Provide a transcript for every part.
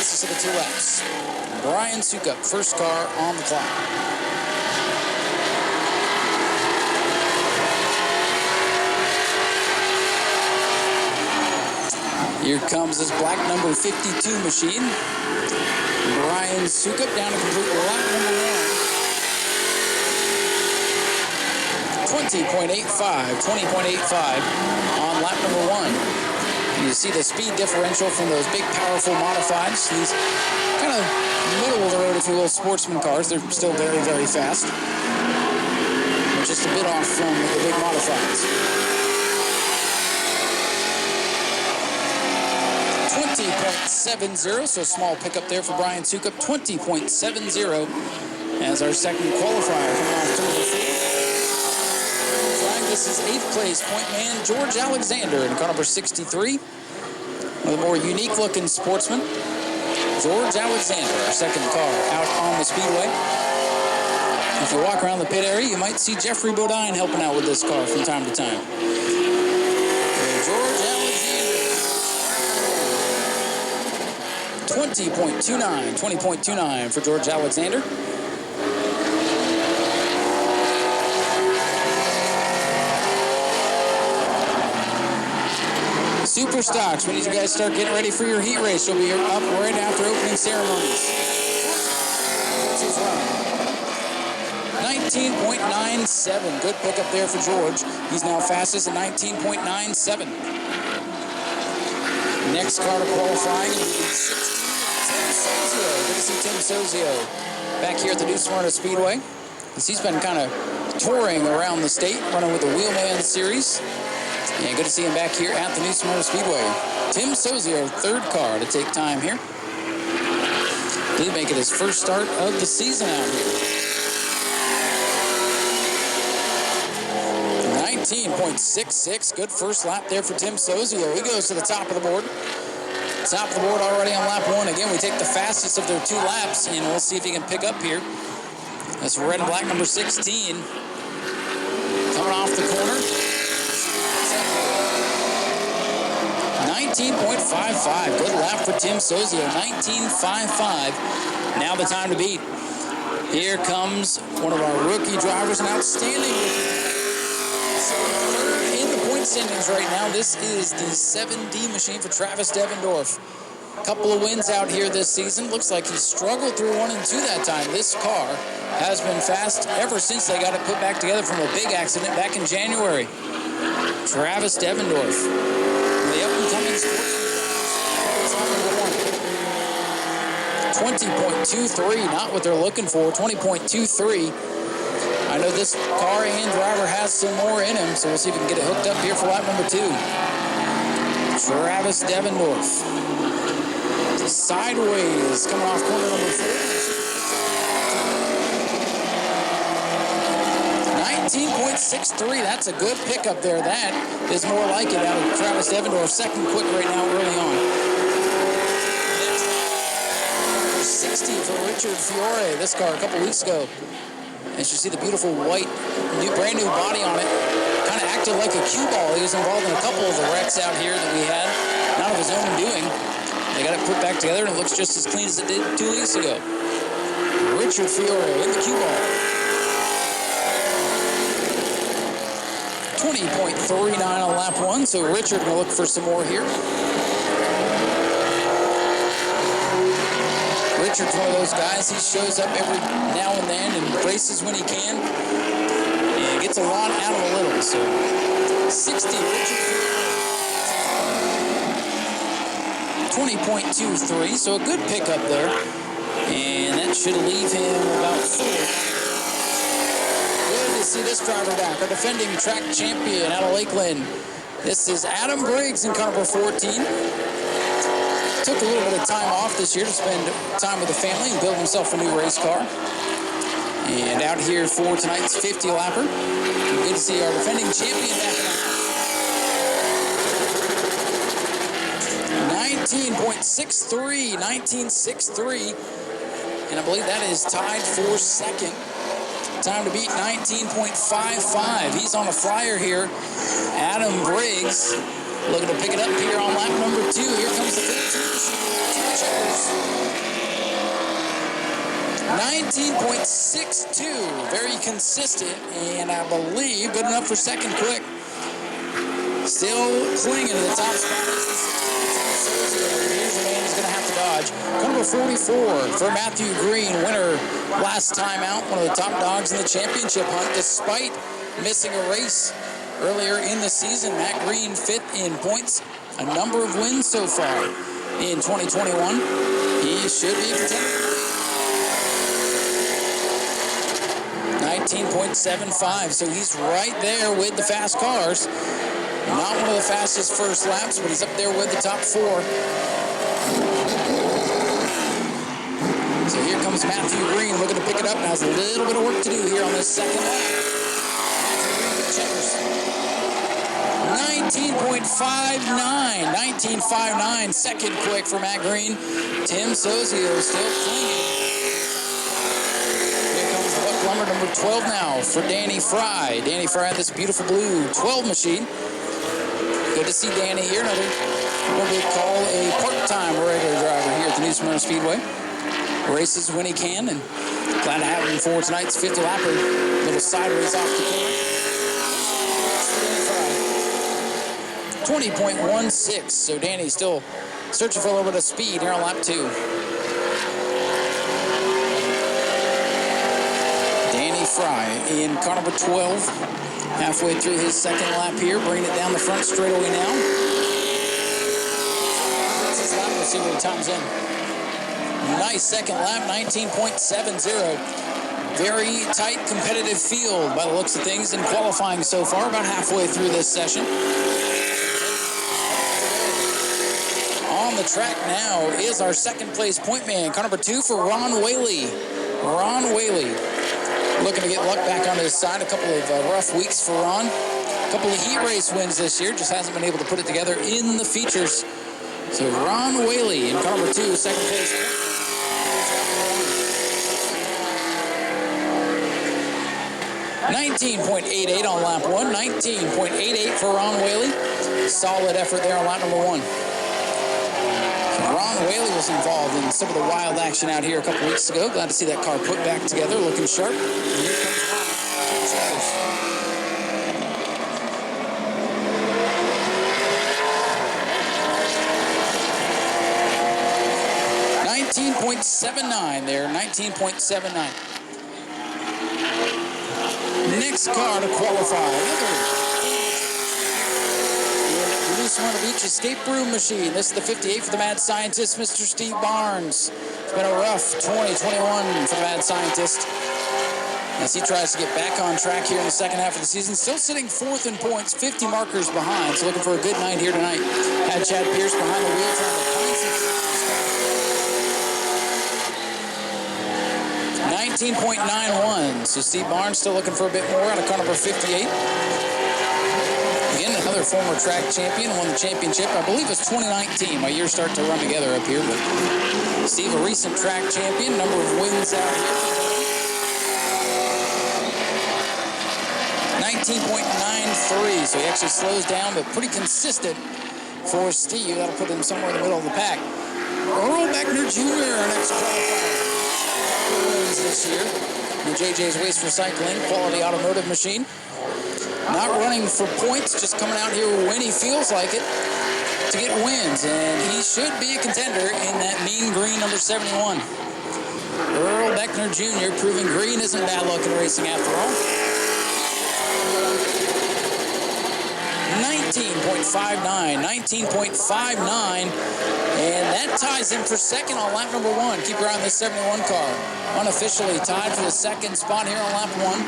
fastest of the 2 laps. Brian Sukup, first car on the clock. Here comes this black number 52 machine. Brian Sukup down to complete lap number 1. 20.85 on lap number 1. You see the speed differential from those big, powerful modifieds. These kind of middle of the road, if you will, sportsman cars. They're still very, very fast. They're just a bit off from the big modifieds. 20.70, so a small pickup there for Brian Sukup. 20.70 as our second qualifier coming off turn number 4. This is 8th place point man George Alexander in car number 63. One of the more unique looking sportsmen. George Alexander, our second car out on the speedway. If you walk around the pit area, you might see Jeffrey Bodine helping out with this car from time to time. George Alexander. 20.29 for George Alexander. Super Stocks, we need you guys to start getting ready for your heat race. You'll be up right after opening ceremonies. 19.97, good pickup there for George. He's now fastest at 19.97. Next car to qualifying will be 16, Tim Sozio. Good to see Tim Sozio back here at the new Smyrna Speedway. He's been kind of touring around the state, running with the Wheelman Series. And good to see him back here at the new Smyrna Speedway. Tim Sozio, third car to take time here. Did make it his first start of the season out here. 19.66, good first lap there for Tim Sozio. He goes to the top of the board. Top of the board already on lap 1. Again, we take the fastest of their 2 laps, and we'll see if he can pick up here. That's red and black number 16. Coming off the corner. 19.55, good lap for Tim Sozio, 19.55. Now the time to beat. Here comes one of our rookie drivers, an outstanding rookie. Third in the point standings right now. This is the 7D machine for Travis Devendorf. A couple of wins out here this season. Looks like he struggled through 1 and 2 that time. This car has been fast ever since they got it put back together from a big accident back in January. Travis Devendorf. The up-and-coming sportsman. 20.23, not what they're looking for. 20.23. I know this car and driver has some more in him, so we'll see if we can get it hooked up here for lap number 2. Travis Devendorf. Sideways, coming off corner number 4. 19.63, that's a good pickup there. That is more like it out of Travis Devendorf. Second quick right now early on. 60 for Richard Fiore. This car a couple weeks ago. As you see the beautiful white, brand new body on it. Kind of acted like a cue ball. He was involved in a couple of the wrecks out here that we had. Not of his own doing. They got it put back together and it looks just as clean as it did 2 weeks ago. Richard Fiore in the cue ball. 20.39 on lap 1, so Richard going to look for some more here. Richard's one of those guys, he shows up every now and then and races when he can. And gets a lot out of a little, so 60, Richard. 20.23, so a good pickup there. And that should leave him about 4. See this driver back, our defending track champion out of Lakeland. This is Adam Briggs in car number 14. Took a little bit of time off this year to spend time with the family and build himself a new race car. And out here for tonight's 50-lapper. Good to see our defending champion back in the house. 19.63, 19.63. And I believe that is tied for second. Time to beat 19.55. He's on a flyer here. Adam Briggs looking to pick it up here on lap number 2. Here comes the 15. 19.62, very consistent, and I believe good enough for second quick. Still clinging to the top spot. Here's the man who's going to have to dodge. Number 44 for Matthew Green, winner last time out, one of the top dogs in the championship hunt, despite missing a race earlier in the season. Matt Green fifth in points, a number of wins so far in 2021. He should be a contender. 19.75, so he's right there with the fast cars. Not one of the fastest first laps, but he's up there with the top four. So here comes Matthew Green looking to pick it up. Now has a little bit of work to do here on this second lap. 19.59, second quick for Matt Green. Tim Sozio still clinging. Here comes the Buck Lumber number 12 now for Danny Fry. Danny Fry had this beautiful blue 12 machine. Good to see Danny here. Another what we call a part-time regular driver here at the new Smyrna Speedway. Races when he can, and glad to have him for tonight's 50 lapper. Little side race off the corner. 20.16. So Danny's still searching for a little bit of speed here on lap 2. Danny Fry in car number 12. Halfway through his second lap here, bringing it down the front straightaway now. We'll see where he times in. Nice second lap, 19.70. Very tight, competitive field by the looks of things in qualifying so far, about halfway through this session. On the track now is our second place point man, car number 2 for Ron Whaley. Ron Whaley looking to get luck back on his side. A couple of rough weeks for Ron. A couple of heat race wins this year. Just hasn't been able to put it together in the features. So Ron Whaley in car number 2, second place. 19.88 on lap 1. 19.88 for Ron Whaley. Solid effort there on lap number 1. Ron Whaley was involved in some of the wild action out here a couple weeks ago. Glad to see that car put back together, looking sharp. And here comes Ron. 19.79 there, 19.79. Next car to qualify. Blue Smyrna Beach escape room machine. This is the 58 for the mad scientist, Mr. Steve Barnes. It's been a rough 2021 for the mad scientist as he tries to get back on track here in the second half of the season. Still sitting fourth in points, 50 markers behind, so looking for a good night here tonight. Had Chad Pierce behind the wheel trying to find some 19.91. So Steve Barnes still looking for a bit more out of car number 58. Again, another former track champion, won the championship. I believe it's 2019. My years start to run together up here. But Steve, a recent track champion, number of wins out here. 19.93. So he actually slows down, but pretty consistent for Steve. That'll put him somewhere in the middle of the pack. Earl Beckner Jr., our next qualifier. Wins this year. The JJ's Waste Recycling Quality Automotive Machine. Not running for points, just coming out here when he feels like it to get wins. And he should be a contender in that mean green number 71. Earl Beckner Jr. proving green isn't bad luck in racing after all. 19.59, 19.59. And that ties him for second on lap number 1. Keep your eye on this 71 car. Unofficially tied for the second spot here on lap 1.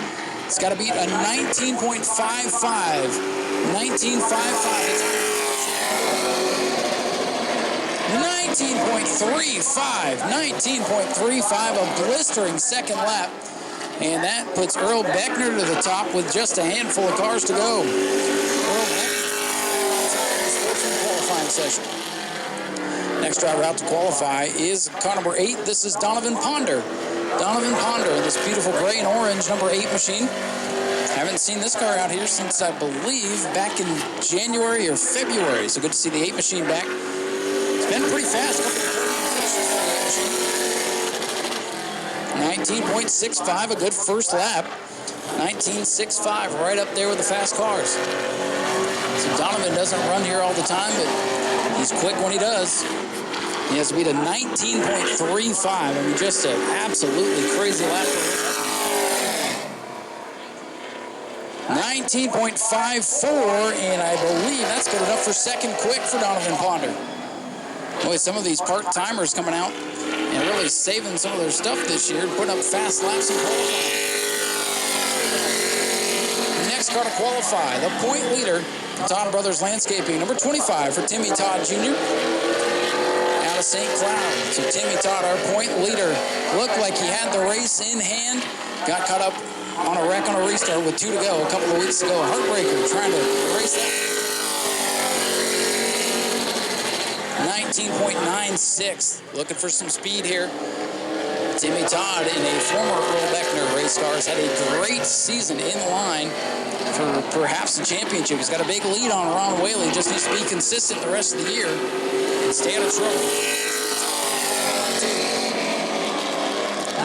It's got to beat a 19.55. 19.55. 19.35. 19.35. A blistering second lap. And that puts Earl Beckner to the top with just a handful of cars to go. Earl Beckner, Sportsman qualifying session. Next driver out to qualify is car number 8. This is Donovan Ponder. Donovan Ponder in this beautiful gray and orange number 8 machine. Haven't seen this car out here since, I believe, back in January or February. So good to see the 8 machine back. It's been pretty fast. 19.65, a good first lap. 19.65, right up there with the fast cars. So Donovan doesn't run here all the time, but he's quick when he does. He has to beat a 19.35. I mean, just an absolutely crazy lap. 19.54, and I believe that's good enough for second quick for Donovan Ponder. Boy, some of these part-timers coming out and really saving some of their stuff this year, putting up fast laps and qualifying. Next car to qualify, the point leader, Todd Brothers Landscaping, number 25 for Timmy Todd Jr. out of St. Cloud. So Timmy Todd, our point leader, looked like he had the race in hand, got caught up on a wreck on a restart with 2 to go a couple of weeks ago. Heartbreaker trying to race that. 19.96, looking for some speed here. Timmy Todd, in a former Earl Beckner race car, has had a great season in line for perhaps the championship. He's got a big lead on Ron Whaley. Just needs to be consistent the rest of the year and stay out of trouble.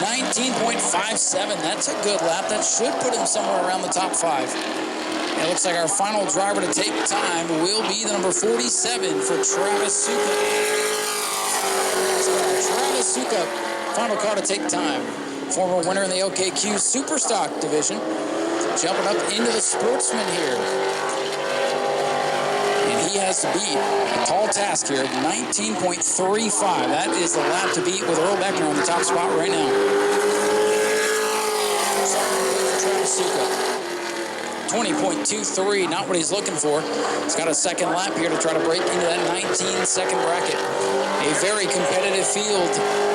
19.57, that's a good lap. That should put him somewhere around the top 5. And it looks like our final driver to take time will be the number 47 for Travis Sukup. Travis Sukup, final car to take time. Former winner in the LKQ Superstock division. Jumping up into the Sportsman here. And he has to beat a tall task here, 19.35. That is the lap to beat with Earl Beckner on the top spot right now. Travis Sukup. 20.23, not what he's looking for. He's got a second lap here to try to break into that 19-second bracket. A very competitive field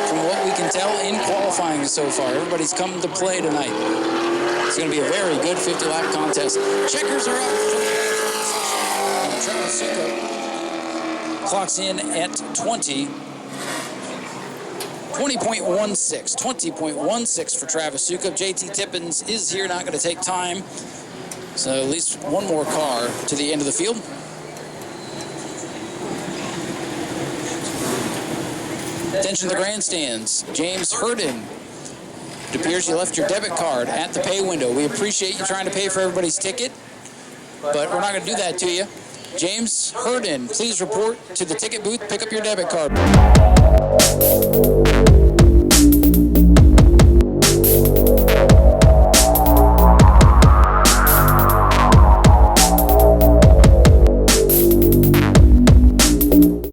from what we can tell in qualifying so far. Everybody's come to play tonight. It's going to be a very good 50-lap contest. Checkers are up. Travis Sukup clocks in at 20.16 for Travis Sukup. JT Tippins is here, not going to take time. So at least one more car to the end of the field. Attention to the grandstands. James Hurden. It appears you left your debit card at the pay window. We appreciate you trying to pay for everybody's ticket, but we're not going to do that to you. James Hurden, please report to the ticket booth, pick up your debit card.